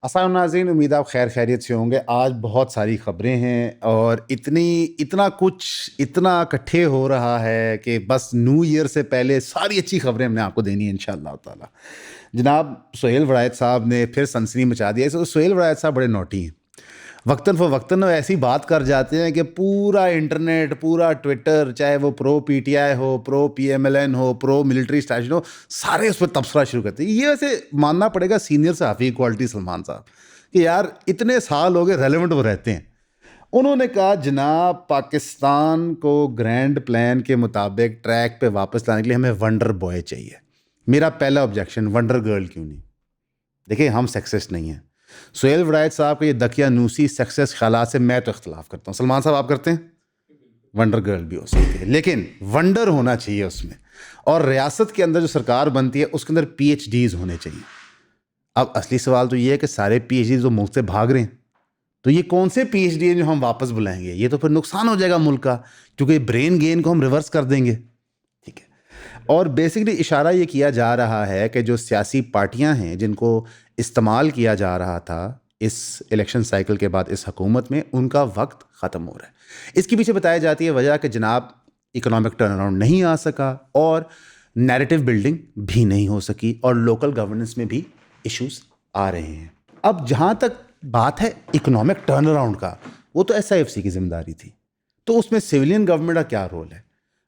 अस्सलाम नाज़रीन, उम्मीद आप खैर खैरियत से होंगे। आज बहुत सारी ख़बरें हैं और इतना इकट्ठे हो रहा है कि बस न्यू ईयर से पहले सारी अच्छी ख़बरें हमने आपको देनी है इंशाअल्लाह ताला। जनाब सुहेल वड़ायत साहब ने फिर सनसनी मचा दिया। सुहेल वड़ायत साहब बड़े नॉटी हैं। वक्तन फ़वक्तन वो ऐसी बात कर जाते हैं कि पूरा इंटरनेट, पूरा ट्विटर, चाहे वो प्रो पीटीआई हो, प्रो पीएमएलएन हो, प्रो मिलिट्री स्टेशन हो, सारे उस पर तबसरा शुरू करते हैं। ये वैसे मानना पड़ेगा सीनियर सहाफ़ी क्वालिटी सलमान साहब कि यार इतने साल हो गए रेलेवेंट वो रहते हैं। उन्होंने कहा जनाब पाकिस्तान को ग्रैंड प्लान के मुताबिक ट्रैक पे वापस लाने के लिए हमें वंडर बॉय चाहिए। मेरा पहला ऑब्जेक्शन, वंडर गर्ल क्यों नहीं? देखिए हम सेक्सिस्ट नहीं हैं। सुहेल वड़ायत साहब का ये दकियानूसी सक्सेस ख्यालात से मैं तो इख्तलाफ करता हूँ। सलमान साहब आप करते हैं? वंडर गर्ल भी हो सकती है, लेकिन वंडर होना चाहिए उसमें। और रियासत के अंदर जो सरकार बनती है उसके अंदर PhDs होने चाहिए। अब असली सवाल तो ये है कि सारे PhDs जो मुल्क से भाग रहे हैं, तो ये कौन से PhD हैं जो हम वापस बुलाएंगे? ये तो फिर नुकसान हो जाएगा मुल्क का, क्योंकि ब्रेन गेन को हम रिवर्स कर देंगे। ठीक है। और बेसिकली इशारा ये किया जा रहा है कि जो सियासी पार्टियां हैं जिनको इस्तेमाल किया जा रहा था इस इलेक्शन साइकिल के बाद इस हुकूमत में, उनका वक्त ख़त्म हो रहा है। इसके पीछे बताई जाती है वजह कि जनाब इकोनॉमिक टर्न अराउंड नहीं आ सका और नैरेटिव बिल्डिंग भी नहीं हो सकी और लोकल गवर्नेंस में भी इश्यूज आ रहे हैं। अब जहाँ तक बात है इकोनॉमिक टर्न अराउंड का, वो तो SIFC की जिम्मेदारी थी, तो उसमें सिविलियन गवर्नमेंट का क्या रोल है?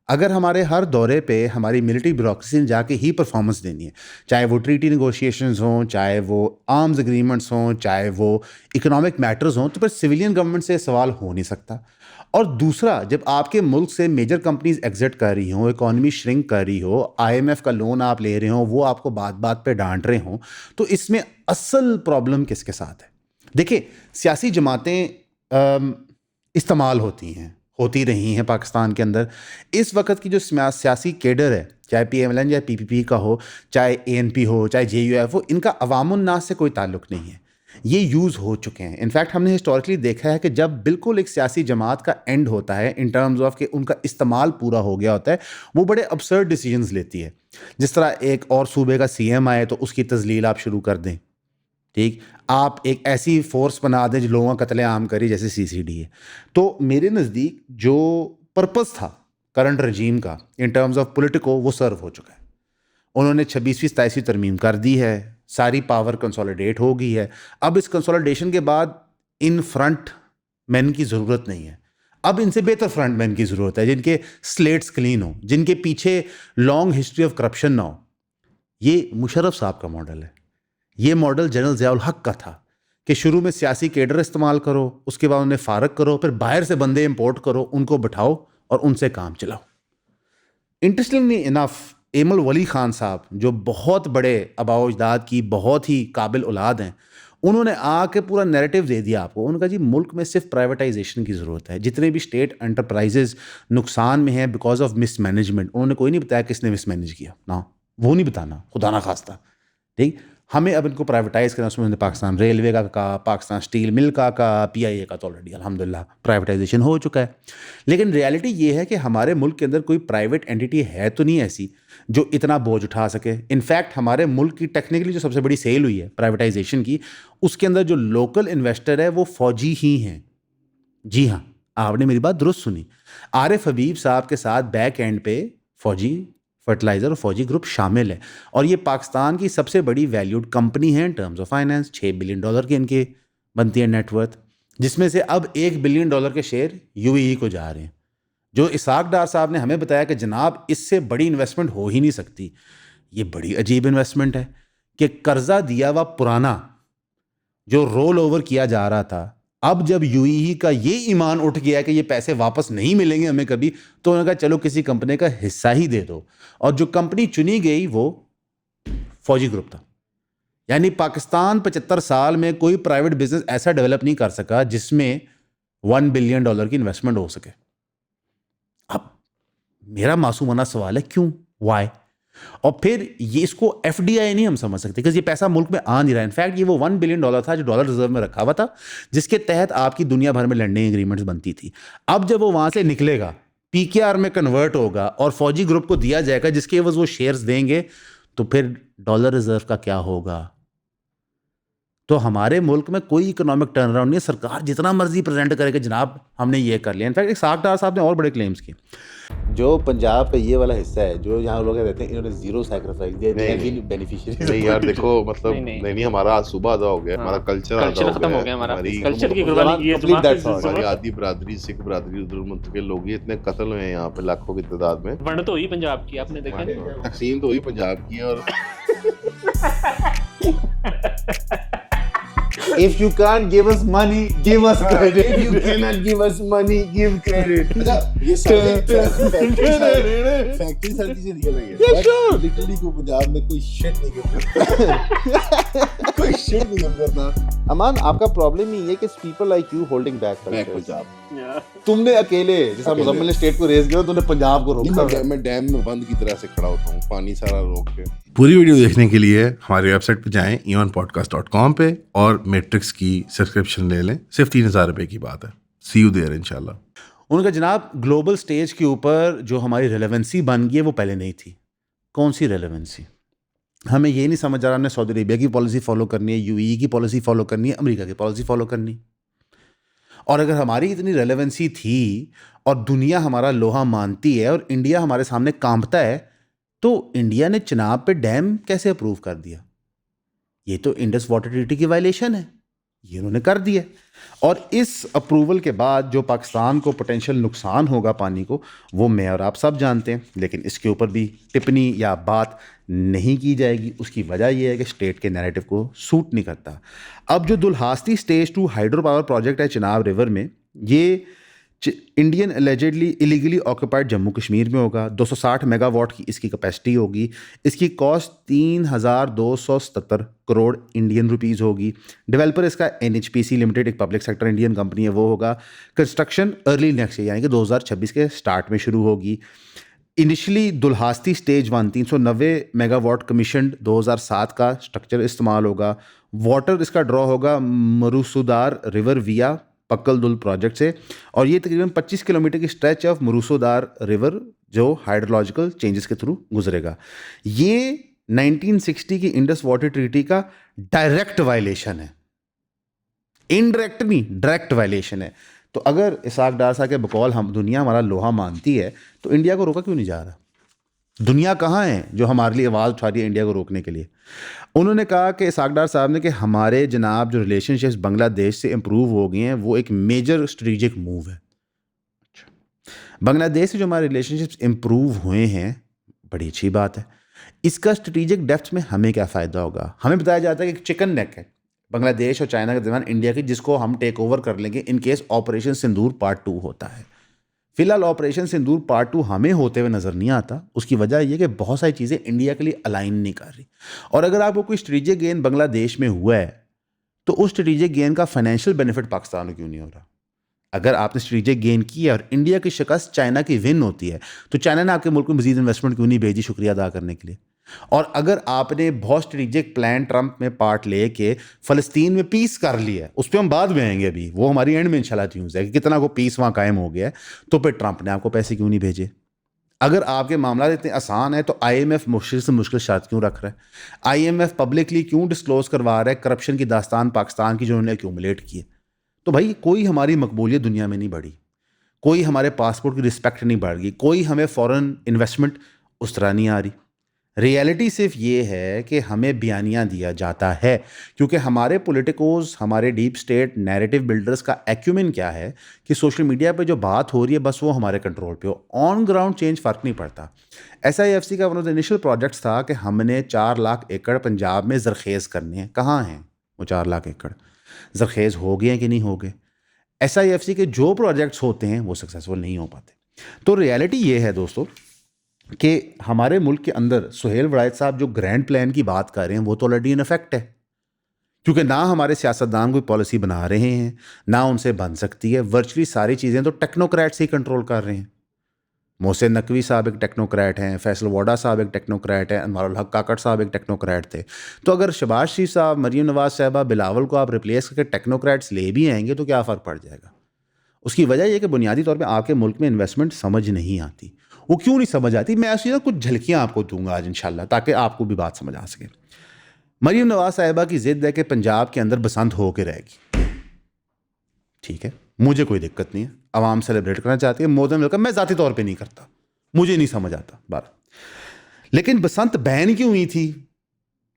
अगर हमारे हर दौरे पे हमारी मिलिट्री ब्यूरोक्रेसी ने जाके ही परफॉर्मेंस देनी है, चाहे वो ट्रीटी नेगोशिएशंस हों, चाहे वो आर्म्स एग्रीमेंट्स हों, चाहे वो इकोनॉमिक मैटर्स हों, तो फिर सिविलियन गवर्नमेंट से सवाल हो नहीं सकता। और दूसरा, जब आपके मुल्क से मेजर कंपनीज एग्जिट कर रही हों, इकोनॉमी श्रिंक कर रही हो, IMF का लोन आप ले रहे हो, वो आपको बात बात पे डांट रहे हों, तो इसमें असल प्रॉब्लम किसके साथ है? देखिए, सियासी जमातें इस्तेमाल होती रही हैं पाकिस्तान के अंदर। इस वक्त की जो सियासी केडर है, चाहे PMLN या PPP का हो, चाहे ANP हो, चाहे JUF हो, इनका अवामुन्नास से कोई ताल्लुक नहीं है। ये यूज़ हो चुके हैं। इनफैक्ट हमने हिस्टोरिकली देखा है कि जब बिल्कुल एक सियासी जमात का एंड होता है इन टर्म्स ऑफ कि उनका इस्तेमाल पूरा हो गया होता है, वो बड़े absurd डिसीजंस लेती है। जिस तरह एक और सूबे का CM आए तो उसकी तजलील आप शुरू कर दें। ठीक, आप एक ऐसी फोर्स बना दें जो लोगों का कत्लेआम करे, जैसे CCD है। तो मेरे नज़दीक जो पर्पस था करंट रजीम का इन टर्म्स ऑफ पॉलिटिको, वो सर्व हो चुका है। उन्होंने 26वीं 27वीं तरमीम कर दी है, सारी पावर कंसोलिडेट हो गई है। अब इस कंसोलिडेशन के बाद इन फ्रंट मैन की ज़रूरत नहीं है। अब इनसे बेहतर फ्रंट मैन की ज़रूरत है, जिनके स्लेट्स क्लीन हो, जिनके पीछे लॉन्ग हिस्ट्री ऑफ करप्शन ना हो। ये मुशर्रफ साहब का मॉडल है। ये मॉडल जनरल ज़ियाउल हक का था कि शुरू में सियासी केडर इस्तेमाल करो, उसके बाद उन्हें फारग करो, फिर बाहर से बंदे इंपोर्ट करो, उनको बिठाओ और उनसे काम चलाओ। इंटरेस्टिंगली इनफ, एमल वली खान साहब जो बहुत बड़े आबाओ अजदाद की बहुत ही काबिल औलाद हैं, उन्होंने आके पूरा नैरेटिव दे दिया आपको। उन्होंने कहा जी मुल्क में सिर्फ प्राइवेटाइजेशन की ज़रूरत है। जितने भी स्टेट एंटरप्राइजेज नुकसान में हैं बिकॉज ऑफ मिसमैनेजमेंट, उन्होंने कोई नहीं बताया किसने मिसमैनेज किया ना, वो नहीं बताना, खुदा ना खास्ता। ठीक, हमें अब इनको प्राइवेटाइज करना। उसमें पाकिस्तान रेलवे का कहा, पाकिस्तान स्टील मिल का कहा, PIA का तो ऑलरेडी अल्हम्दुलिल्लाह प्राइवेटाइजेशन हो चुका है। लेकिन रियलिटी ये है कि हमारे मुल्क के अंदर कोई प्राइवेट एंटिटी है तो नहीं ऐसी जो इतना बोझ उठा सके। इनफैक्ट हमारे मुल्क की टेक्निकली जो सबसे बड़ी सेल हुई है प्राइवेटाइजेशन की, उसके अंदर जो लोकल इन्वेस्टर है वो फौजी ही हैं। जी हाँ, आपने मेरी बात दुरुस्त सुनी। आरिफ हबीब साहब के साथ बैक एंड पे फौजी फर्टिलाइज़र और फौजी ग्रुप शामिल है और ये पाकिस्तान की सबसे बड़ी वैल्यूड कंपनी है in terms of finance. $6 billion की इनके बनती है नेटवर्थ, जिसमें से अब $1 बिलियन के शेयर UAE को जा रहे हैं। जो इसाक डार साहब ने हमें बताया कि जनाब इससे बड़ी इन्वेस्टमेंट हो ही नहीं सकती। ये बड़ी अजीब इन्वेस्टमेंट है कि कर्जा दिया हुआ पुराना जो रोल ओवर किया जा रहा था, अब जब UAE का ये ईमान उठ गया है कि ये पैसे वापस नहीं मिलेंगे हमें कभी, तो उन्होंने कहा चलो किसी कंपनी का हिस्सा ही दे दो। और जो कंपनी चुनी गई वो फौजी ग्रुप था। यानी पाकिस्तान 75 साल में कोई प्राइवेट बिजनेस ऐसा डेवलप नहीं कर सका जिसमें $1 बिलियन की इन्वेस्टमेंट हो सके। अब मेरा मासूमाना सवाल है क्यों, वाई? और फिर ये इसको FDI नहीं हम समझ सकते क्योंकि ये पैसा मुल्क में आ नहीं रहा है। इनफैक्ट ये वो $1 बिलियन था जो डॉलर रिजर्व में रखा हुआ था, जिसके तहत आपकी दुनिया भर में लैंडिंग एग्रीमेंट्स बनती थी। अब जब वो वहां से निकलेगा, PKR में कन्वर्ट होगा और फौजी ग्रुप को दिया जाएगा, जिसके एवज वो शेयर्स देंगे, तो फिर डॉलर रिजर्व का क्या होगा? तो हमारे मुल्क में कोई इकोनॉमिक टर्न अराउंड नहीं है, सरकार जितना मर्जी प्रेजेंट करे कि जनाब हमने ये कर लिया। इनफैक्ट एक साग डार साहब ने और बड़े क्लेम्स किए। जो पंजाब का ये वाला हिस्सा है जो यहाँ लोग रहते हैं, इन्होंने जीरो सैक्रिफाइस दिया, बेनिफिशियरी नहीं यार देखो मतलब नहीं हमारा आज सुबह आधा हो गया, हमारा कल्चर खत्म हो गया, हमारा कल्चर की कुर्बानी की हमारी आदि बरादरी सिख बरादरी उधर मुल्क के लोग ही इतने कत्ल हुए हैं यहाँ पे लाखों की तादाद में। वंड तो हुई पंजाब की, आपने देखा तकसीम तो हुई पंजाब की। और If you can't give us money, give us credit. If you cannot give us money, give credit. ये सारी फैक्ट्री सारी चीजें निकल रही है। Yeah, sure. लिटरली को पंजाब में कोई शिट नहीं करता। कोई शिट नहीं करता। अमान, आपका प्रॉब्लम ही है कि people like you holding back Punjab. तुमने अकेले, जैसा मुजम्मिल ने स्टेट को रेज किया, तुमने पंजाब को रोका। मैं डैम में बंद की तरह से खड़ा होता हूँ, पानी सारा रोक के। पूरी वीडियो देखने के लिए हमारी वेबसाइट पे जाएं eonpodcast.com पे और मैट्रिक्स की सब्सक्रिप्शन ले लें। सिर्फ 3,000 रुपए की बात है। सी यू देयर इंशाल्लाह। उनका जनाब ग्लोबल स्टेज के ऊपर जो हमारी रेलेवेंसी बन गई है वो पहले नहीं थी। कौन सी रेलेवेंसी? हमें ये नहीं समझ आ रहा हमने सऊदी अरेबिया की पॉलिसी फॉलो करनी है, यूएई की पॉलिसी फॉलो करनी है, अमेरिका की पॉलिसी फॉलो करनी। और अगर हमारी इतनी रेलेवेंसी थी और दुनिया हमारा लोहा मानती है और इंडिया हमारे सामने कांपता है, तो इंडिया ने चिनाब पे डैम कैसे अप्रूव कर दिया? ये तो इंडस वाटर ट्रीटी की वायलेशन है, ये उन्होंने कर दिया। और इस अप्रूवल के बाद जो पाकिस्तान को पोटेंशियल नुकसान होगा पानी को, वो मैं और आप सब जानते हैं, लेकिन इसके ऊपर भी टिप्पणी या बात नहीं की जाएगी। उसकी वजह यह है कि स्टेट के नैरेटिव को सूट नहीं करता। अब जो दुल्हास्ती स्टेज 2 हाइड्रो पावर प्रोजेक्ट है चिनाब रिवर में, ये Indian allegedly illegally occupied Jammu Kashmir में होगा। 260 मेगावाट की इसकी कैपेसिटी होगी। इसकी कॉस्ट 3,277 करोड़ इंडियन रुपीज़ होगी। डेवलपर इसका NHPC लिमिटेड, एक पब्लिक सेक्टर इंडियन कंपनी है, वो होगा। कंस्ट्रक्शन अर्ली नेक्स्ट ईयर यानी कि 2026 के स्टार्ट में शुरू होगी। इनिशियली दुल्हास्ती स्टेज 1 390 मेगावाट कमीशन 2007 का स्ट्रक्चर इस्तेमाल होगा। वाटर इसका ड्रॉ होगा मरूसुदार रिवर विया पक्कल-दुल प्रोजेक्ट से, और ये तकरीबन 25 किलोमीटर की स्ट्रेच ऑफ मरूसुदार रिवर जो हाइड्रोलॉजिकल चेंजेस के थ्रू गुजरेगा। ये 1960 की इंडस वाटर ट्रीटी का डायरेक्ट वायलेशन है, इनडायरेक्ट नहीं, डायरेक्ट वायलेशन है। तो अगर इसाक डार साहब के बकौल हम दुनिया हमारा लोहा मानती है, तो इंडिया को रोका क्यों नहीं जा रहा? दुनिया कहाँ है जो हमारे लिए आवाज़ उठा रही है इंडिया को रोकने के लिए? उन्होंने कहा कि इसाक डार साहब ने कि हमारे जनाब जो रिलेशनशिप्स बांग्लादेश से इम्प्रूव हो गए हैं वो एक मेजर स्ट्रेटेजिक मूव है। बांग्लादेश से जो हमारे रिलेशनशिप्स इम्प्रूव हुए हैं, बड़ी अच्छी बात है। इसका स्ट्रेटेजिक डेप्थ में हमें क्या फ़ायदा होगा? हमें बताया जाता है कि चिकन नेक है बांग्लादेश और चाइना के दरमियान इंडिया की, जिसको हम टेक ओवर कर लेंगे in case operation Sindoor part 2 होता है। फिलहाल ऑपरेशन सिंदूर पार्ट 2 हमें होते हुए नज़र नहीं आता। उसकी वजह यह कि बहुत सारी चीज़ें इंडिया के लिए अलाइन नहीं कर रही। और अगर आपको कोई स्ट्रेटेजिक गेन बांग्लादेश में हुआ है, तो उस स्ट्रेटेजिक गेन का फाइनेंशियल बेनिफिट पाकिस्तान को क्यों नहीं हो रहा? अगर आपने स्ट्रेटेजिक गेन किया और इंडिया की शिकस्त चाइना की विन होती है, तो चाइना ने आपके मुल्क में मजीद इन्वेस्टमेंट क्यों नहीं भेजी शुक्रिया अदा करने के लिए? और अगर आपने बहुत स्ट्रेटेजिक प्लान ट्रंप में पार्ट लेके फ़लस्तीन में पीस कर लिया है, उस पर हम बाद में आएंगे, अभी वो हमारी एंड में इंशाल्लाह न्यूज़ है कि कितना को पीस वहाँ कायम हो गया है, तो फिर ट्रंप ने आपको पैसे क्यों नहीं भेजे? अगर आपके मामला इतने आसान है तो IMF मुश्किल से मुश्किल शर्त क्यों रख रहा है? IMF पब्लिकली क्यों डिस्क्लोज करवा रहा है करप्शन की दास्तान पाकिस्तान की जो उन्होंने एक्यूमुलेट की है? तो भाई कोई हमारी मकबूलियत दुनिया में नहीं बढ़ी, कोई हमारे पासपोर्ट की रिस्पेक्ट नहीं बढ़ गई, कोई हमें फ़ॉरेन इन्वेस्टमेंट उस तरह नहीं आ रही। रियलिटी सिर्फ ये है कि हमें बयानियाँ दिया जाता है, क्योंकि हमारे पॉलिटिकोस, हमारे डीप स्टेट नैरेटिव बिल्डर्स का एक्यूमेन क्या है कि सोशल मीडिया पे जो बात हो रही है बस वो हमारे कंट्रोल पे हो, ऑन ग्राउंड चेंज फ़र्क नहीं पड़ता। SIFC का one of the initial projects था कि हमने 4 लाख एकड़ पंजाब में ज़रखेज़ करने हैं। कहाँ हैं वो 4 लाख एकड़? ज़रखेज़ हो गए हैं कि नहीं हो गए? SIFC के जो प्रोजेक्ट्स होते हैं वो सक्सेसफुल नहीं हो पाते। तो रियलिटी ये है दोस्तों कि हमारे मुल्क के अंदर सुहेल वड़ाइच साहब जो ग्रैंड प्लान की बात कर रहे हैं वो तो ऑलरेडी इन इफेक्ट है, क्योंकि ना हमारे सियासतदान कोई पॉलिसी बना रहे हैं, ना उनसे बन सकती है। वर्चुअली सारी चीज़ें तो टेक्नोक्रेट से ही कंट्रोल कर रहे हैं। मोहसिन नकवी साहब एक टेक्नोक्रेट हैं, फैसल वाडा साहब एक टेक्नोक्रेट है, अनवारुल हक काकड़ साहब एक टेक्नोक्रेट थे। तो अगर शहबाज शरीफ साहब, मरीम नवाज साहबा, बिलावल को आप रिप्लेस करके टेक्नोक्रेट्स ले भी आएंगे तो क्या फ़र्क पड़ जाएगा? उसकी वजह यह कि बुनियादी तौर पे आपके मुल्क में इन्वेस्टमेंट समझ नहीं आती। वो क्यों नहीं समझ आती? मैं ऐसी ना कुछ झलकियाँ आपको दूंगा आज इंशाल्लाह, ताकि आपको भी बात समझ आ सके। मरीम नवाज साहिबा की जिद है कि पंजाब के अंदर बसंत हो के रहेगी। ठीक है, मुझे कोई दिक्कत नहीं है, आवाम सेलिब्रेट करना चाहती है, मोर देन वेलकम। मैं ज़ाती तौर पे नहीं करता, मुझे नहीं समझ आता बात। लेकिन बसंत बैन क्यों हुई थी?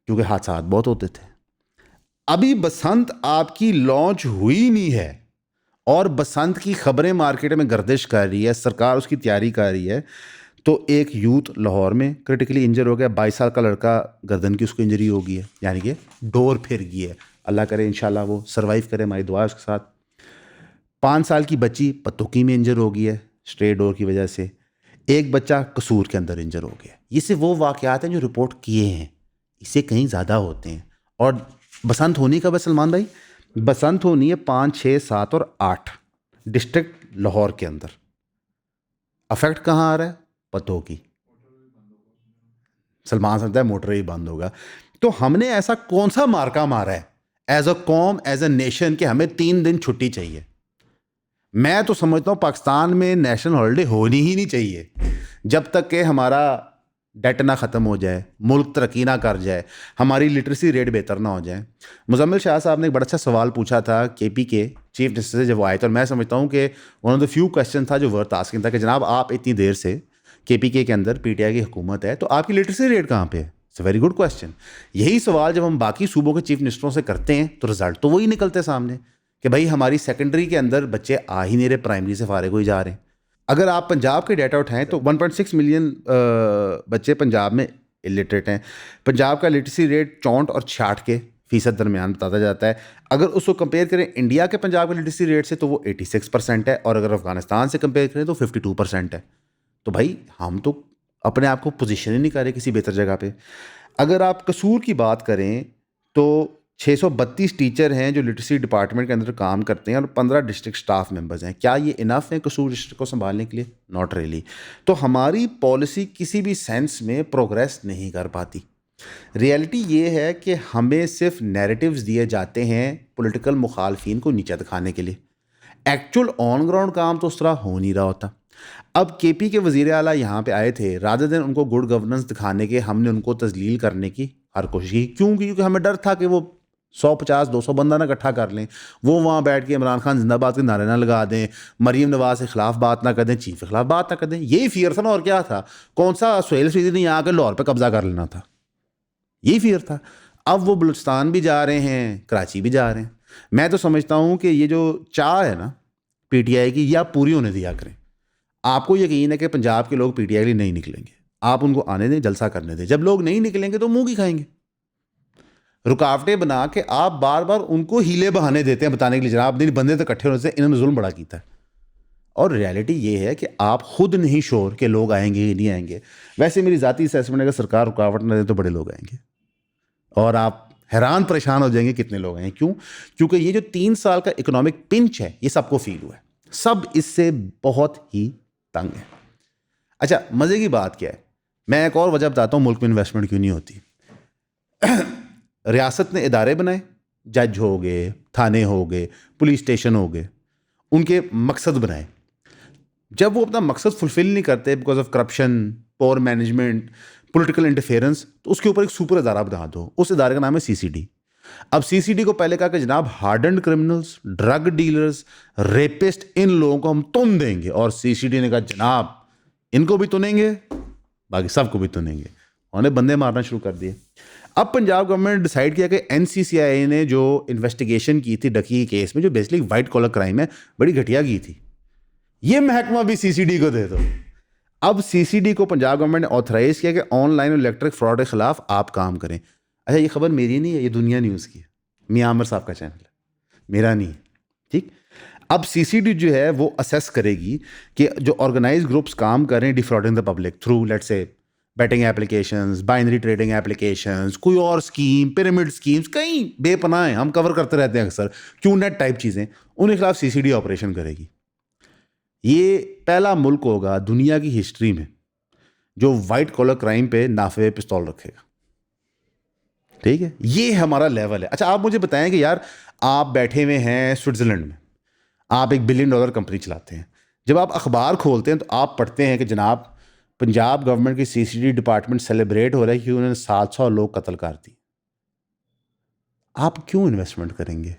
क्योंकि हादसा बहुत होते थे। अभी बसंत आपकी लॉन्च हुई नहीं है और बसंत की खबरें मार्केट में गर्दिश कर रही है, सरकार उसकी तैयारी कर रही है। तो एक यूथ लाहौर में क्रिटिकली इंजर हो गया, 22 साल का लड़का, गर्दन की उसको इंजरी हो गई है, यानी कि डोर फिर गई है। अल्लाह करे इंशाल्लाह वो सरवाइव करे, हमारी दुआ है उसके साथ। 5 साल की बच्ची पतुकी में इंजर हो गई है स्ट्रे डोर की वजह से। एक बच्चा कसूर के अंदर इंजर हो गया। ये सिर्फ वो वाक़यात हैं जो रिपोर्ट किए हैं, इससे कहीं ज़्यादा होते हैं। और बसंत होनी कब है सलमान भाई? बसंत होनी है 5, 6, 7 और 8 डिस्ट्रिक्ट लाहौर के अंदर। अफेक्ट कहाँ आ रहा है? पतों की। सलमान समझता है मोटर ही बंद होगा। तो हमने ऐसा कौन सा मार्का मारा है एज अ कॉम, एज अ नेशन, कि हमें 3 दिन छुट्टी चाहिए? मैं तो समझता हूँ पाकिस्तान में नेशनल हॉलिडे होनी ही नहीं चाहिए जब तक कि हमारा डेट ना ख़त्म हो जाए, मुल्क तरक्की ना कर जाए, हमारी लिटरेसी रेट बेहतर ना हो जाए। मुजम्मिल शाह साहब ने एक बड़ा अच्छा सवाल पूछा था केपी के चीफ मिनिस्टर से जब वो आए थे, और मैं समझता हूँ कि one of the few question था जो वर्थ आस्किंग था कि जनाब आप इतनी देर से केपीके के अंदर पीटीआई की हुकूमत है, तो आपकी लिटरेसी रेट कहाँ पे है? It's a very good question. यही सवाल जब हम बाकी सूबों के चीफ मिनिस्टरों से करते हैं तो रिजल्ट तो वही निकलते सामने कि भाई हमारी सेकेंडरी के अंदर बच्चे आ ही नहीं रहे, प्राइमरी से फारिग हो ही जा रहे हैं। अगर आप पंजाब के डाटा उठाएं तो 1.6 मिलियन बच्चे पंजाब में इलिटरेट हैं। पंजाब का लिटरेसी रेट 64 और 66% दरमियान बताया जाता है। अगर उसको कंपेयर करें इंडिया के पंजाब के लिटरेसी रेट से तो वो 86% है, और अगर अफगानिस्तान से कंपेयर करें तो 52% है। तो भाई हम तो अपने आप को पोजीशन ही नहीं कर रहे किसी बेहतर जगह पे। अगर आप कसूर की बात करें तो 632 टीचर हैं जो लिटरेसी डिपार्टमेंट के अंदर काम करते हैं और 15 डिस्ट्रिक्ट स्टाफ मेंबर्स हैं। क्या ये इनफ है कसूर डिस्ट्रिक्ट को संभालने के लिए? Not really. तो हमारी पॉलिसी किसी भी सेंस में प्रोग्रेस नहीं कर पाती। रियलिटी ये है कि हमें सिर्फ नैरेटिव्स दिए जाते हैं पॉलिटिकल मुखालफिन को नीचे दिखाने के लिए। एक्चुअल ऑन ग्राउंड काम तो उस तरह हो नहीं रहा होता। अब केपी के वज़ीर आला यहाँ पे आए थे, रादर देन उनको गुड गवर्नेंस दिखाने के हमने उनको तजलील करने की हर कोशिश की। क्यों? क्योंकि हमें डर था कि वो 150-200 बंदा ना इकट्ठा कर लें, वो वहाँ बैठ के इमरान खान जिंदाबाद के नारे ना लगा दें, मरीम नवाज के खिलाफ बात ना कर दें, चीफ के खिलाफ बात ना कर दें। यही फियर था ना, और क्या था? कौन सा सुहेल अफरीदी ने यहाँ आकर लाहौर पर कब्जा कर लेना था, यही फियर था। अब वो बलूचिस्तान भी जा रहे हैं, कराची भी जा रहे हैं। मैं तो समझता हूँ कि ये जो चाह है ना पीटीआई की, ये आप पूरी होने दिया करें। आपको यकीन है कि पंजाब के लोग पीटीआई के लिए नहीं निकलेंगे, आप उनको आने दें, जलसा करने दें। जब लोग नहीं निकलेंगे तो मुंह की खाएंगे। रुकावटें बना के आप बार बार उनको हीले बहाने देते हैं बताने के लिए जनाब नहीं बंदे तो इकट्ठे होने से इन्होंने जुल्म बड़ा किया है। और रियलिटी ये है कि आप खुद नहीं श्योर कि लोग आएंगे ही नहीं आएंगे। वैसे मेरी ज़ाती असेसमेंट है कि सरकार रुकावट न दे तो बड़े लोग आएंगे, और आप हैरान परेशान हो जाएंगे कितने लोग आएंगे। क्यों? क्योंकि ये जो 3 साल का इकोनॉमिक पिंच है ये सबको फील हुआ है, सब इससे बहुत ही तंग है। अच्छा, मज़े की बात क्या है, मैं एक और वजह बताता हूँ मुल्क में इन्वेस्टमेंट क्यों नहीं होती। रियासत ने इदारे बनाए, जज हो गए, थाने हो गए, पुलिस स्टेशन हो गए, उनके मकसद बनाए। जब वो अपना मकसद फुलफिल नहीं करते because of corruption, poor management, political interference, तो उसके ऊपर एक सुपर इदारा बना दो। उस इदारे का नाम है सीसीडी। अब सीसीडी को पहले कहा कि जनाब hardened criminals, drug dealers, rapist, इन लोगों को हम तुन देंगे, और सीसीडी ने कहा जनाब इनको भी तुनेंगे, बाकी सबको भी तुनेंगे। उन्हें बंदे मारना शुरू कर दिए। अब पंजाब गवर्नमेंट ने डिसाइड किया कि एनसीसीआई ने जो इन्वेस्टिगेशन की थी डकी केस में, जो बेसिकली वाइट कॉलर क्राइम है, बड़ी घटिया की थी, ये महकमा भी सीसीडी को दे दो। अब सीसीडी को पंजाब गवर्नमेंट ने ऑथराइज किया कि ऑनलाइन और इलेक्ट्रिक फ्रॉड के खिलाफ आप काम करें। अच्छा, ये खबर मेरी नहीं है, ये दुनिया न्यूज़ की है, मियां आमिर साहब का चैनल है, मेरा नहीं है। ठीक, अब सीसीडी जो है वो असेस करेगी कि जो ऑर्गेनाइज ग्रुप्स काम कर रहे हैं defrauding the public through let's से betting applications, binary trading applications, कोई और स्कीम, पिरामिड स्कीम्स, कई बेपनाह हैं, हम कवर करते रहते हैं अक्सर, क्यों नेट टाइप चीज़ें, उनके खिलाफ सीसीडी ऑपरेशन करेगी। ये पहला मुल्क होगा दुनिया की हिस्ट्री में जो वाइट कॉलर क्राइम पे नाफे पिस्तौल रखेगा। ठीक है, ये हमारा लेवल है। अच्छा, आप मुझे बताएं कि यार आप बैठे हुए हैं स्विट्ज़रलैंड में, आप एक $1 बिलियन कंपनी चलाते हैं, जब आप अखबार खोलते हैं तो आप पढ़ते हैं कि जनाब पंजाब गवर्नमेंट की सीसीडी डिपार्टमेंट सेलिब्रेट हो रहा है कि उन्होंने 700 लोग कत्ल कर दिए। आप क्यों इन्वेस्टमेंट करेंगे?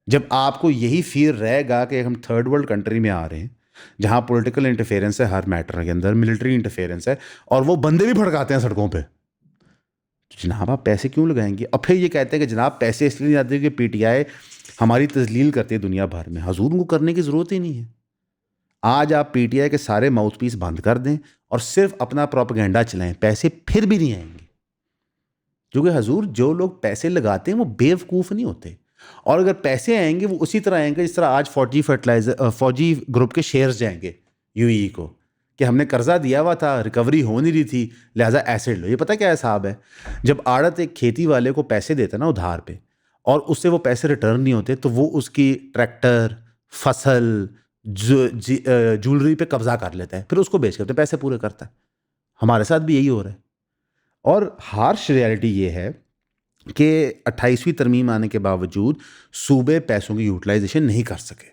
जब आपको यही फियर रहेगा कि हम थर्ड वर्ल्ड कंट्री में आ रहे हैं जहाँ पॉलिटिकल इंटरफेरेंस है हर मैटर के अंदर, मिलिट्री इंटरफेरेंस है, और वो बंदे भी भड़काते हैं सड़कों पे, तो जनाब आप पैसे क्यों लगाएंगे? और फिर ये कहते हैं कि जनाब पैसे इसलिए नहीं आते कि पीटीआई हमारी तजलील करती है दुनिया भर में। हजूर उनको करने की ज़रूरत ही नहीं है। आज आप पीटीआई के सारे माउथ पीस बंद कर दें और सिर्फ अपना प्रोपेगेंडा चलाएं, पैसे फिर भी नहीं आएंगे। क्योंकि हजूर जो लोग पैसे लगाते हैं वो बेवकूफ़ नहीं होते, और अगर पैसे आएंगे वो उसी तरह आएंगे जिस तरह आज फौजी ग्रुप के शेयर्स जाएंगे यूएई को, कि हमने कर्जा दिया हुआ था, रिकवरी हो नहीं रही थी, लिहाजा एसेट लो। ये पता क्या हिसाब है? जब आड़त एक खेती वाले को पैसे देता है ना उधार पे, और उससे वो पैसे रिटर्न नहीं होते, तो वो उसकी ट्रैक्टर, फसल, ज्वेलरी पे कब्जा कर लेता है, फिर उसको बेच करते पैसे पूरे करता है। हमारे साथ भी यही हो रहा है। और हार्श रियलिटी ये है कि 28वीं तरमीम आने के बावजूद सूबे पैसों की यूटिलाइजेशन नहीं कर सके।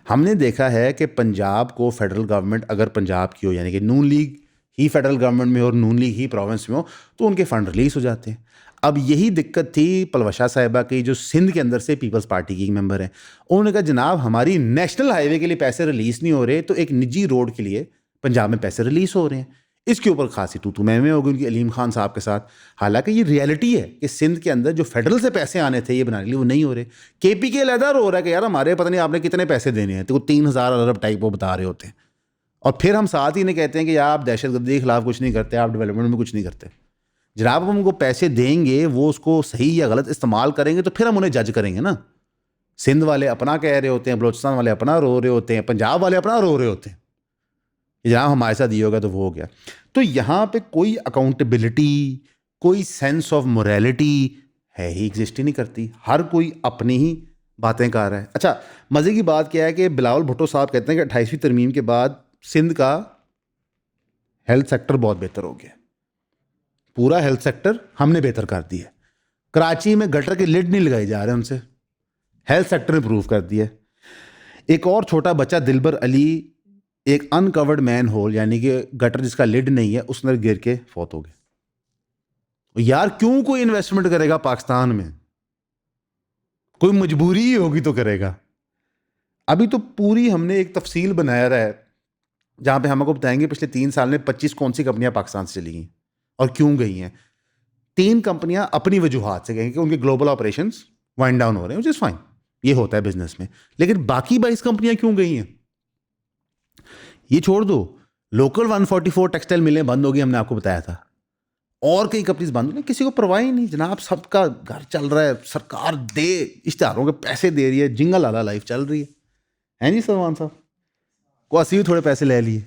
हमने देखा है कि पंजाब को फेडरल गवर्नमेंट अगर पंजाब की हो, यानी कि नून लीग ही फेडरल गवर्नमेंट में हो और नून लीग ही प्रोविंस में हो, तो उनके फ़ंड रिलीज़ हो जाते हैं। अब यही दिक्कत थी पलवशा साहिबा की, जो सिंध के अंदर से पीपल्स पार्टी की मेंबर हैं। उन्होंने कहा जनाब हमारी नेशनल हाईवे के लिए पैसे रिलीज़ नहीं हो रहे, तो एक निजी रोड के लिए पंजाब में पैसे रिलीज़ हो रहे हैं। इसके ऊपर खासी तू मैं होगी उनकी अलीम खान साहब के साथ। हालांकि ये रियलिटी है कि सिंध के अंदर जो फेडरल से पैसे आने थे ये बनाने के लिए, वो नहीं हो रहे। केपी के अलहदा रो रहा है कि यार हमारे पता नहीं आपने कितने पैसे देने हैं, तो 3000 अरब टाइप वो बता रहे होते हैं, और फिर हम साथ ही नहीं कहते हैं कि यार आप दहशतगर्दी के खिलाफ कुछ नहीं करते, आप डेवलपमेंट में कुछ नहीं करते। जनाब हम उनको पैसे देंगे, वो उसको सही या गलत इस्तेमाल करेंगे, तो फिर हम उन्हें जज करेंगे ना। सिंध वाले अपना कह रहे होते हैं, बलोचिस्तान वाले अपना रो रहे होते हैं, पंजाब वाले अपना रो रहे होते हैं। जनाब हमारे साथ ये होगा तो वो हो गया। तो यहाँ पे कोई अकाउंटेबिलिटी, कोई सेंस ऑफ मोरालिटी है ही, एग्जिस्ट ही नहीं करती। हर कोई अपनी ही बातें कर रहा है। अच्छा, मज़े की बात क्या है कि बिलावल भुट्टो साहब कहते हैं कि 28वीं तरमीम के बाद सिंध का हेल्थ सेक्टर बहुत बेहतर हो गया। पूरा हेल्थ सेक्टर हमने बेहतर कर दिया। कराची में गटर के लिड नहीं लगाए जा रहे उनसे, हेल्थ सेक्टर ने प्रूव कर दिया। एक और छोटा बच्चा दिलबर अली एक अनकवर्ड मैन होल, यानी कि गटर जिसका लिड नहीं है, उसने गिर के फौत हो गया। यार क्यों कोई इन्वेस्टमेंट करेगा पाकिस्तान में? कोई मजबूरी ही होगी तो करेगा। अभी तो पूरी हमने एक तफसील बनाया रहा है जहाँ पे हमको बताएंगे पिछले 3 साल में 25 कौन सी कंपनियां पाकिस्तान से चली गई और क्यों गई हैं। 3 कंपनियां अपनी वजूहात से गई कि उनके ग्लोबल ऑपरेशंस वाइंड डाउन हो रहे हैं, व्हिच इज फाइन, ये होता है बिजनेस में। लेकिन बाकी 22 कंपनियां क्यों गई हैं? ये छोड़ दो, लोकल 144 टेक्सटाइल मिलें बंद हो गई, हमने आपको बताया था, और कई कंपनीज बंद हो गई, किसी को परवाह ही नहीं। जनाब सबका घर चल रहा है, सरकार दे इश्तेहारों के पैसे दे रही है, जिंगल वाला लाइफ चल रही है जी सलमान साहब को असी भी थोड़े पैसे ले लिए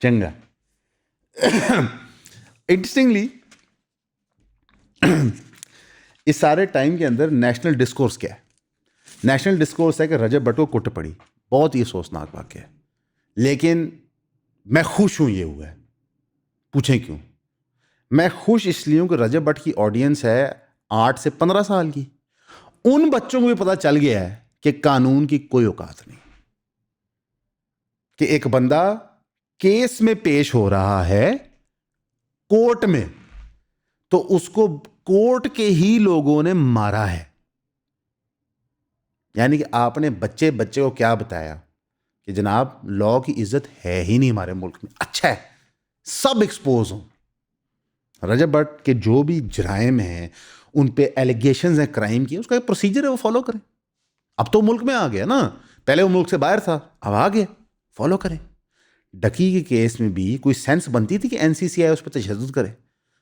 चंगा। इंटरेस्टिंगली इस सारे टाइम के अंदर नेशनल डिस्कोर्स क्या है? नेशनल डिस्कोर्स है कि रजब भट्ट को कुट पड़ी, बहुत ही अफसोसनाक वाक़या है। लेकिन मैं खुश हूं ये हुआ है। पूछें क्यों? मैं खुश इसलिए हूं कि रजब भट्ट की ऑडियंस है 8 से 15 साल की। उन बच्चों को भी पता चल गया है कि कानून की कोई औकात नहीं, कि एक बंदा केस में पेश हो रहा है कोर्ट में, तो उसको कोर्ट के ही लोगों ने मारा है। यानी कि आपने बच्चे को क्या बताया कि जनाब लॉ की इज्जत है ही नहीं हमारे मुल्क में। अच्छा है सब एक्सपोज हों, रजब भट्ट के जो भी जराइम हैं, उन पे एलिगेशंस हैं क्राइम की, उसका एक प्रोसीजर है, वो फॉलो करें। अब तो मुल्क में आ गया ना, पहले वो मुल्क से बाहर था, अब आ गया, फॉलो करें। डकी के केस में भी कोई सेंस बनती थी कि एनसीसीआई उस पर तशद्दुद करे।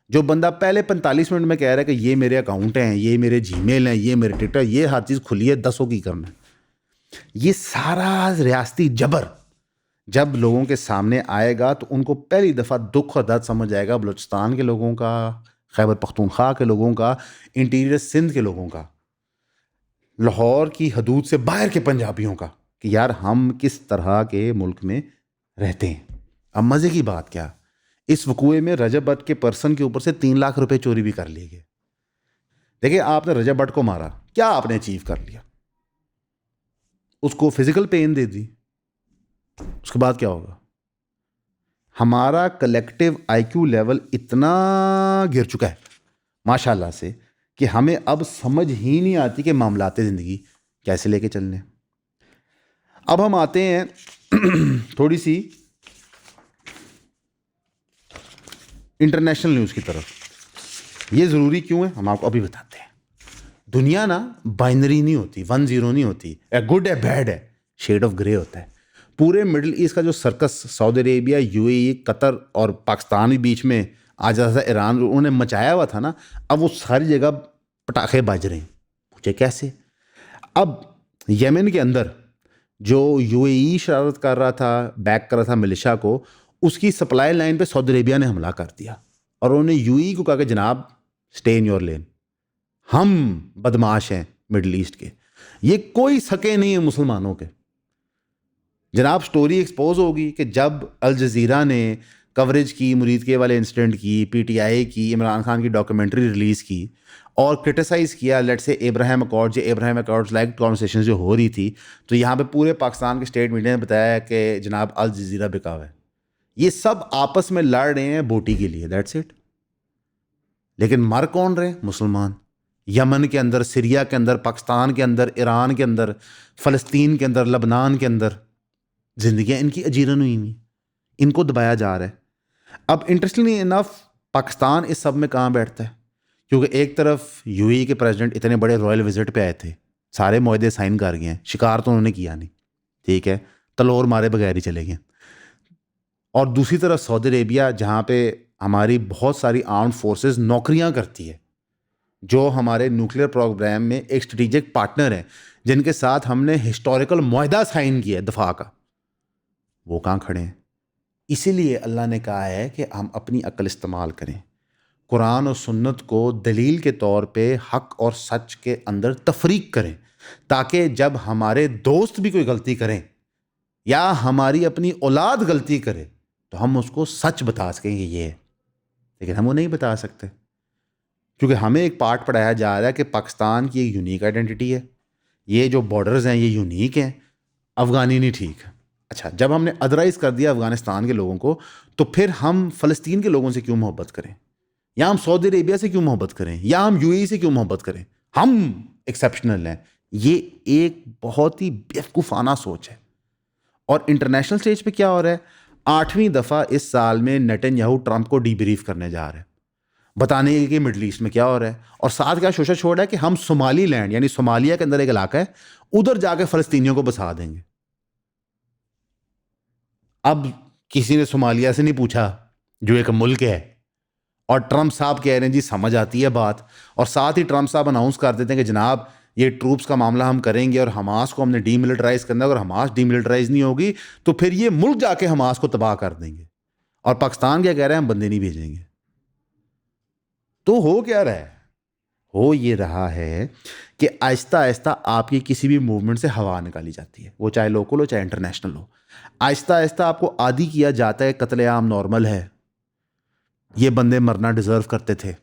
जो बंदा पहले 45 मिनट में कह रहा है कि ये मेरे अकाउंट हैं, ये मेरे जीमेल हैं, ये मेरे ट्विटर, ये हर चीज़ खुली है, 10 की करना है, ये सारा रियासती जबर जब लोगों के सामने आएगा तो उनको पहली दफ़ा दुख और दर्द समझ आएगा बलूचिस्तान के लोगों का, खैबर पख्तूनख्वा के लोगों का, इंटीरियर सिंध के लोगों का, लाहौर की हदूद से बाहर के पंजाबियों का, कि यार हम किस तरह के मुल्क में रहते हैं। अब मज़े की बात क्या, इस वकूए में रजब भट्ट के पर्सन के ऊपर से 3 लाख रुपए चोरी भी कर लिए गए। देखिए आपने रजब भट्ट को मारा, क्या आपने अचीव कर लिया? उसको फिजिकल पेन दे दी, उसके बाद क्या होगा? हमारा कलेक्टिव आईक्यू लेवल इतना गिर चुका है माशाल्लाह से कि हमें अब समझ ही नहीं आती कि मामलाते ज़िंदगी कैसे लेके चलने। अब हम आते हैं थोड़ी सी इंटरनेशनल न्यूज़ की तरफ। ये ज़रूरी क्यों है हम आपको अभी बताते हैं। दुनिया ना बाइनरी नहीं होती, 1-0 नहीं होती, ए गुड है बैड है, शेड ऑफ ग्रे होता है। पूरे मिडिल ईस्ट का जो circus Saudi Arabia, UAE, Qatar और पाकिस्तान भी बीच में आ जाता, ईरान उन्होंने मचाया हुआ था ना, अब वो सारी जगह पटाखे बज रहे हैं। पूछे कैसे? अब यमन के अंदर जो यूएई शरारत कर रहा था, बैक कर रहा था मिलिशा को, उसकी सप्लाई लाइन पे सऊदी अरेबिया ने हमला कर दिया और उन्होंने यूएई को कहा कि जनाब स्टे इन योर लेन, हम बदमाश हैं मिडिल ईस्ट के, ये कोई सके नहीं है मुसलमानों के। जनाब स्टोरी एक्सपोज होगी कि जब अल जज़ीरा ने कवरेज की मुरीद के वाले इंसिडेंट की, पीटीआई की इमरान खान की डॉक्यूमेंट्री रिलीज़ की और क्रिटिसाइज़ किया let's say Abraham accords like conversation जो हो रही थी, तो यहाँ पे पूरे पाकिस्तान के स्टेट मीडिया ने बताया कि जनाब अल जज़ीरा बिका हुआ है। ये सब आपस में लड़ रहे हैं बोटी के लिए, दैट्स इट। लेकिन मर कौन रहे? मुसलमान। यमन के अंदर, सीरिया के अंदर, पाकिस्तान के अंदर, ईरान के अंदर, फ़लस्तीन के अंदर, लबनान के अंदर जिंदगियां इनकी अजीरन हुई हुई, इनको दबाया जा रहा है। अब इंटरेस्टिंगली इनफ पाकिस्तान इस सब में कहाँ बैठता है? क्योंकि एक तरफ यूएई के प्रेसिडेंट इतने बड़े रॉयल विजिट पे आए थे, सारे मुआहदे साइन कर गए हैं, शिकार तो उन्होंने किया नहीं, ठीक है, तलोर मारे बगैर ही चले गए। और दूसरी तरफ सऊदी अरेबिया, जहाँ पे हमारी बहुत सारी आर्म्ड फोर्सेस नौकरियाँ करती है, जो हमारे न्यूक्लियर प्रोग्राम में एक स्ट्रेटेजिक पार्टनर हैं, जिनके साथ हमने हिस्टोरिकल मुआहदा साइन किया है दफा का, वो कहाँ खड़े हैं? इसीलिए अल्लाह ने कहा है कि हम अपनी अक्ल इस्तेमाल करें, कुरान और सुन्नत को दलील के तौर पे हक और सच के अंदर तफरीक करें, ताकि जब हमारे दोस्त भी कोई गलती करें या हमारी अपनी औलाद गलती करे तो हम उसको सच बता सकें कि ये है। लेकिन हम वो नहीं बता सकते, क्योंकि हमें एक पार्ट पढ़ाया जा रहा है कि पाकिस्तान की एक यूनिक आइडेंटिटी है, ये जो बॉर्डर्स हैं ये यूनिक हैं, अफ़गानी नहीं ठीक। अच्छा, जब हमने अदराइज कर दिया अफ़गानिस्तान के लोगों को, तो फिर हम फ़लस्तीन के लोगों से क्यों मोहब्बत करें, या हम सऊदी अरेबिया से क्यों मोहब्बत करें, या हम यूएई से क्यों मोहब्बत करें? हम एक्सेप्शनल हैं। ये एक बहुत ही बेवकूफ़ाना सोच है। और इंटरनेशनल स्टेज पे क्या हो रहा है? 8वीं दफ़ा इस साल में नेतन्याहू ट्रंप को डीब्रीफ करने जा रहे हैं, बताने कि मिडल ईस्ट में क्या हो रहा है। और साथ क्या शोशा छोड़ा है कि हम सोमाली लैंड यानी सोमालिया के अंदर एक इलाका है, उधर जाके फ़लस्तीनियों को बसा देंगे। अब किसी ने सोमालिया से नहीं पूछा जो एक मुल्क है, और ट्रंप साहब कह रहे हैं जी समझ आती है बात, और साथ ही ट्रंप साहब अनाउंस कर देते हैं कि जनाब ये ट्रूप्स का मामला हम करेंगे और हमास को हमने डीमिलिटराइज करना है, अगर हमास डीमिलिटराइज नहीं होगी तो फिर ये मुल्क जाके हमास को तबाह कर देंगे। और पाकिस्तान क्या कह रहे हैं? हम बंदे नहीं भेजेंगे। तो हो क्या रहा है? हो ये रहा है कि आहिस्ता आहिस्ता आपकी किसी भी मूवमेंट से हवा निकाली जाती है, वो चाहे लोकल हो चाहे इंटरनेशनल हो। आहिस्ता आहिस्ता आपको आदी किया जाता है कत्लेआम नॉर्मल है, ये बंदे मरना डिज़र्व करते थे।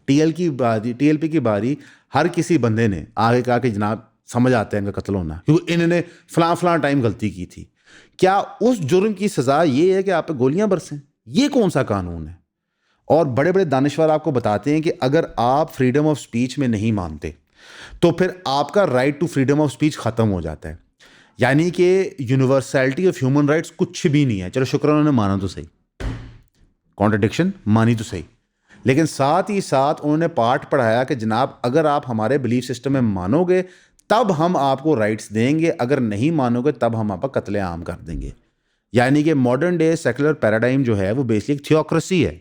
टीएलपी की बारी हर किसी बंदे ने आगे कहा कि जनाब समझ आता है इनका कत्ल होना, क्योंकि इन्होंने फलां टाइम गलती की थी। क्या उस जुर्म की सज़ा ये है कि आप पे गोलियां बरसें? ये कौन सा कानून है? और बड़े बड़े दानिश्वर आपको बताते हैं कि अगर आप फ्रीडम ऑफ स्पीच में नहीं मानते तो फिर आपका right to freedom of speech ख़त्म हो जाता है। यानी कि यूनिवर्सैलिटी ऑफ ह्यूमन राइट्स कुछ भी नहीं है। चलो शुक्र उन्होंने माना तो सही, कॉन्ट्रडिक्शन मानी तो सही, लेकिन साथ ही साथ उन्होंने पार्ट पढ़ाया कि जनाब अगर आप हमारे बिलीफ सिस्टम में मानोगे तब हम आपको राइट्स देंगे, अगर नहीं मानोगे तब हम आप कत्लेआम कर देंगे। यानी कि मॉडर्न डे सेकुलर पैराडाइम जो है वो बेसिकली थियोक्रेसी है।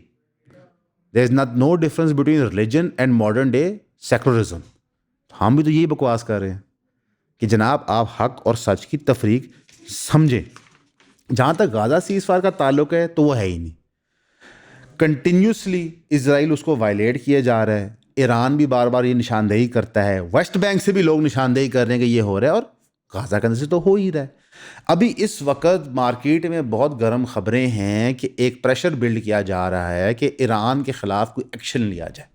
There is no difference between religion and modern day secularism. हम भी तो यही बकवास कर रहे हैं कि जनाब आप हक और सच की तफरीक समझें। जहाँ तक गाज़ा सीज़फायर का ताल्लुक है तो वो है ही नहीं, कंटिन्यूसली इजराइल उसको वायलेट किया जा रहा है। ईरान भी बार बार ये निशानदेही करता है, वेस्ट बैंक से भी लोग निशानदेही कर रहे हैं कि ये हो रहा है, और गाज़ा के अंदर से तो हो ही रहा है। अभी इस वक्त मार्केट में बहुत गर्म खबरें हैं कि एक प्रेशर बिल्ड किया जा रहा है कि ईरान के ख़िलाफ़ कोई एक्शन लिया जाए।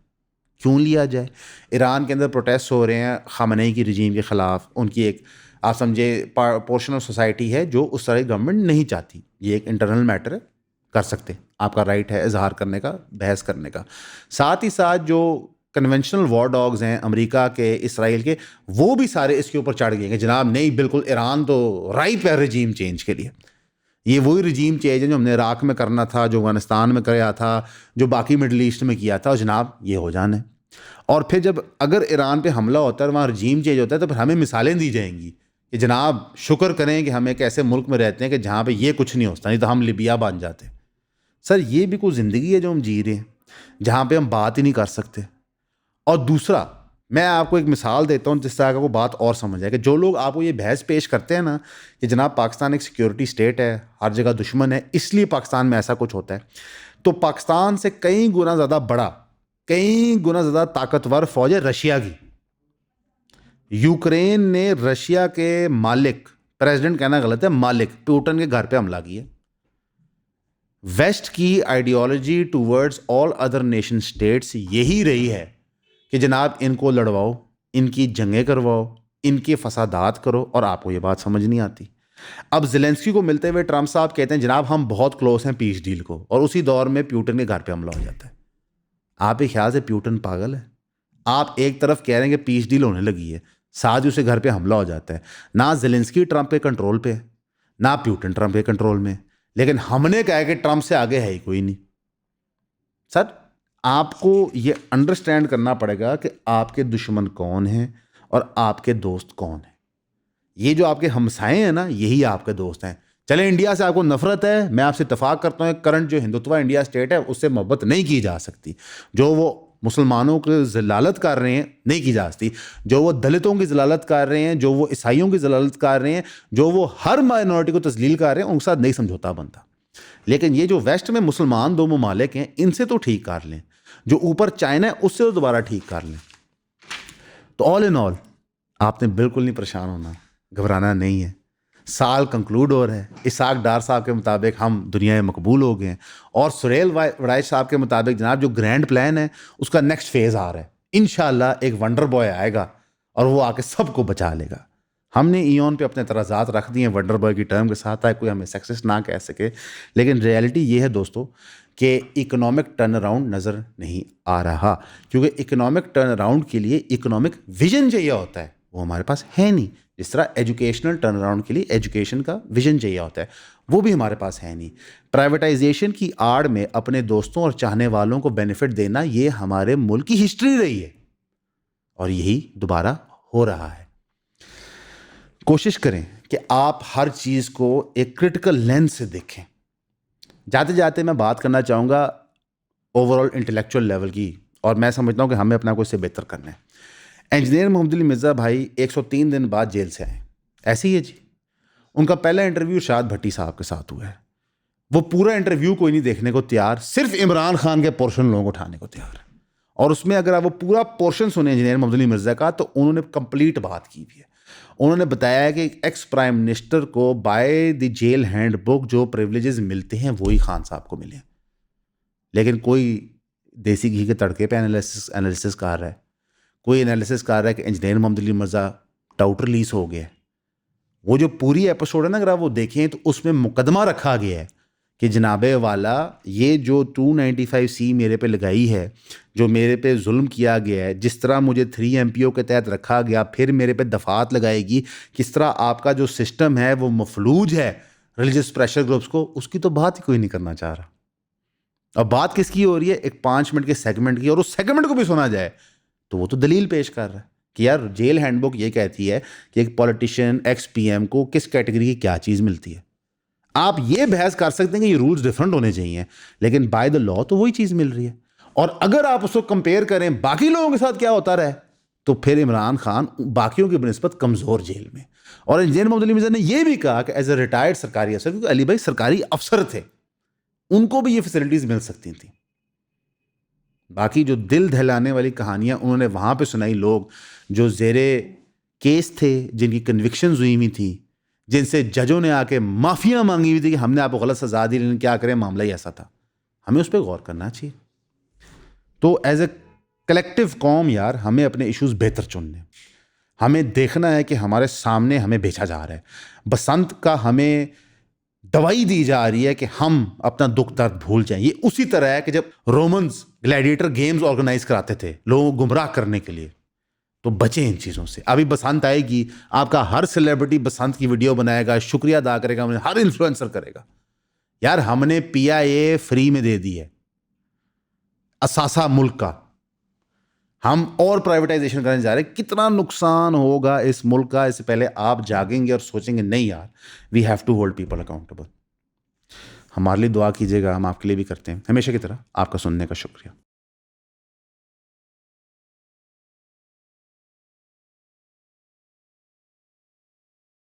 क्यों लिया जाए? ईरान के अंदर प्रोटेस्ट हो रहे हैं ख़ामेनी की रजीम के ख़िलाफ़। उनकी एक आप समझे पोर्शन ऑफ सोसाइटी है जो उस तरह की गवर्नमेंट नहीं चाहती। ये एक इंटरनल मैटर है, कर सकते, आपका राइट है इजहार करने का, बहस करने का। साथ ही साथ जो कन्वेंशनल वॉर डॉग्स हैं अमेरिका के, इसराइल के, वो भी सारे इसके ऊपर चढ़ गए कि जनाब नहीं, बिल्कुल ईरान तो राइप है रजीम चेंज के लिए। ये वही रजीम चेंज है जो हमने इराक में करना था, जो अफगानिस्तान में किया था, जो बाकी मिडल ईस्ट में किया था, और जनाब ये हो जाना है। और फिर जब अगर ईरान पे हमला होता है, वहाँ रजीम चेंज होता है, तो फिर हमें मिसालें दी जाएंगी कि जनाब शुक्र करें कि हम एक ऐसे मुल्क में रहते हैं कि जहाँ पे ये कुछ नहीं होता, नहीं तो हम लिबिया बन जाते। सर ये भी कोई ज़िंदगी है जो हम जी रहे हैं जहाँ पे हम बात ही नहीं कर सकते। और दूसरा, मैं आपको एक मिसाल देता हूँ जिससे आपको बात और समझ आए कि जो लोग आपको ये बहस पेश करते हैं ना कि जनाब पाकिस्तान एक सिक्योरिटी स्टेट है, हर जगह दुश्मन है, इसलिए पाकिस्तान में ऐसा कुछ होता है, तो पाकिस्तान से कई गुना ज़्यादा बड़ा, कई गुना ज़्यादा ताकतवर फौज है रशिया की। यूक्रेन ने रशिया के मालिक, प्रेसिडेंट कहना गलत है, मालिक पुतिन के घर पे हमला किया। वेस्ट की ideology towards all other nation states यही रही है कि जनाब इनको लड़वाओ, इनकी जंगें करवाओ, इनके फसादात करो, और आपको ये बात समझ नहीं आती। अब ज़ेलेंस्की को मिलते हुए ट्रंप साहब कहते हैं जनाब हम बहुत क्लोज हैं पीस डील को, और उसी दौर में पुतिन के घर पे हमला हो जाता है। आप एक ख्याल से पुतिन पागल है? आप एक तरफ कह रहे हैं कि पीस डील होने लगी है, साथ ही उसे घर पे हमला हो जाता है। ना ज़ेलेंस्की ट्रंप के कंट्रोल पे है, ना पुतिन ट्रंप के कंट्रोल में, लेकिन हमने कहा कि ट्रंप से आगे है ही कोई नहीं। सर आपको ये अंडरस्टैंड करना पड़ेगा कि आपके दुश्मन कौन हैं और आपके दोस्त कौन हैं। ये जो आपके हमसाए हैं ना, यही आपके दोस्त हैं। चले इंडिया से आपको नफरत है, मैं आपसे इत्तेफाक करता हूँ करंट जो हिंदुत्व इंडिया स्टेट है उससे मोहब्बत नहीं की जा सकती। जो वो मुसलमानों की जलालत कर रहे हैं नहीं की जा सकती, जो वो दलितों की जलालत कर रहे हैं, जो वो ईसाइयों की जलालत कर रहे हैं, जो वो हर माइनॉरिटी को तस्लील कर रहे हैं, उनके साथ नहीं समझौता बनता। लेकिन ये जो वेस्ट में मुसलमान दो ममालिक हैं, इनसे तो ठीक कर लें, जो ऊपर चाइना है उससे तो दोबारा ठीक कर लें। तो ऑल इन ऑल आपने बिल्कुल नहीं परेशान होना, घबराना नहीं है। साल कंक्लूड हो रहा है, इसाक डार साहब के मुताबिक हम दुनिया में मकबूल हो गए हैं, और सुरेल वड़ाइच साहब के मुताबिक जनाब जो ग्रैंड प्लान है उसका नेक्स्ट फेज़ आ रहा है। इंशाल्लाह एक वंडर बॉय आएगा और वो आके सबको बचा लेगा। हमने ईओन पे अपने तराजात रख दिए हैं वंडर बॉय की टर्म के साथ, ताकि कोई हमें सक्सेस ना कह सके। लेकिन रियलिटी ये है दोस्तों कि इकोनॉमिक टर्न अराउंड नज़र नहीं आ रहा, क्योंकि इकोनॉमिक टर्न अराउंड के लिए इकोनॉमिक विजन चाहिए होता है, वो हमारे पास है नहीं। जिस तरह एजुकेशनल टर्न अराउंड के लिए एजुकेशन का विजन चाहिए होता है, वो भी हमारे पास है नहीं। प्राइवेटाइजेशन की आड़ में अपने दोस्तों और चाहने वालों को बेनिफिट देना, ये हमारे मुल्क की हिस्ट्री रही है और यही दोबारा हो रहा है। कोशिश करें कि आप हर चीज़ को एक क्रिटिकल लेंस से देखें। जाते जाते मैं बात करना चाहूँगा ओवरऑल इंटेलेक्चुअल लेवल की, और मैं समझता हूँ कि हमें अपना को इससे बेहतर करना है। इंजीनियर मोहम्मद अली मिर्ज़ा भाई 103 दिन बाद जेल से आए, ऐसे ही है जी। उनका पहला इंटरव्यू शाद भट्टी साहब के साथ हुआ है। वो पूरा इंटरव्यू कोई नहीं देखने को तैयार, सिर्फ इमरान खान के पोर्शन लोगों को उठाने को तैयार है। और उसमें अगर आप वो पूरा पोर्शन सुने इंजीनियर मोहम्मद अली मिर्ज़ा का, तो उन्होंने कंप्लीट बात की भी है। उन्होंने बताया कि एक्स प्राइम मिनिस्टर को बाय द जेल हैंडबुक जो प्रिविलेजेस मिलते हैं वही खान साहब को मिले, लेकिन कोई देसी घी के तड़के पे एनालिसिस कर रहा है, कोई एनालिसिस कर रहा है कि इंजीनियर मोहम्मद अली मिर्ज़ा टाउट रिलीज हो गया। वो जो पूरी एपिसोड है ना, अगर आप वो देखें तो उसमें मुकदमा रखा गया है कि जनाबे वाला ये जो 295C मेरे पे लगाई है, जो मेरे पे जुल्म किया गया है, जिस तरह मुझे 3 MPO के तहत रखा गया, फिर मेरे पे दफात लगाएगी, किस तरह आपका जो सिस्टम है वो मफलूज है रिलीजियस प्रेशर ग्रुप्स को, उसकी तो बात ही कोई नहीं करना चाह रहा। अब बात किसकी हो रही है? एक 5 मिनट के सेगमेंट की, और उस सेगमेंट को भी सुना जाए तो वो तो दलील पेश कर रहा है कि यार जेल हैंडबुक ये कहती है कि एक पॉलिटिशियन एक्स PM को किस कैटेगरी की क्या चीज़ मिलती है। आप ये बहस कर सकते हैं कि ये रूल्स डिफरेंट होने चाहिए, लेकिन बाय द लॉ तो वही चीज़ मिल रही है। और अगर आप उसको कंपेयर करें बाकी लोगों के साथ क्या होता रहा है, तो फिर इमरान खान बाकियों की बनिस्बत कमज़ोर जेल में। और इंजीनियर मोहम्मद अली मिर्ज़ा ने यह भी कहा कि एज ए रिटायर्ड सरकारी अफसर, क्योंकि अली भाई सरकारी अफसर थे, उनको भी ये फैसिलिटीज़ मिल सकती थी। बाकी जो दिल दहलाने वाली कहानियां उन्होंने वहां पे सुनाई, लोग जो जेरे केस थे, जिनकी कन्विक्शंस हुई हुई थी, जिनसे जजों ने आके माफिया मांगी हुई थी कि हमने आपको गलत सजा दी, लेकिन क्या करें मामला ही ऐसा था। हमें उस पर गौर करना चाहिए। तो एज ए कलेक्टिव कौम यार, हमें अपने इश्यूज बेहतर चुनने, हमें देखना है कि हमारे सामने हमें बेचा जा रहा है। बसंत का हमें दवाई दी जा रही है कि हम अपना दुख दर्द भूल जाएं। ये उसी तरह है कि जब रोमन्स ग्लैडिएटर गेम्स ऑर्गेनाइज कराते थे लोगों को गुमराह करने के लिए, तो बचें इन चीज़ों से। अभी बसंत आएगी, आपका हर सेलिब्रिटी बसंत की वीडियो बनाएगा, शुक्रिया अदा करेगा, हर इन्फ्लुएंसर करेगा। यार हमने PIA फ्री में दे दी है, असासा मुल्क का, हम और प्राइवेटाइजेशन करने जा रहे हैं। कितना नुकसान होगा इस मुल्क का, इससे पहले आप जागेंगे और सोचेंगे नहीं यार, we have to hold people accountable. हमारे लिए दुआ कीजिएगा, हम आपके लिए भी करते हैं। हमेशा की तरह आपका सुनने का शुक्रिया।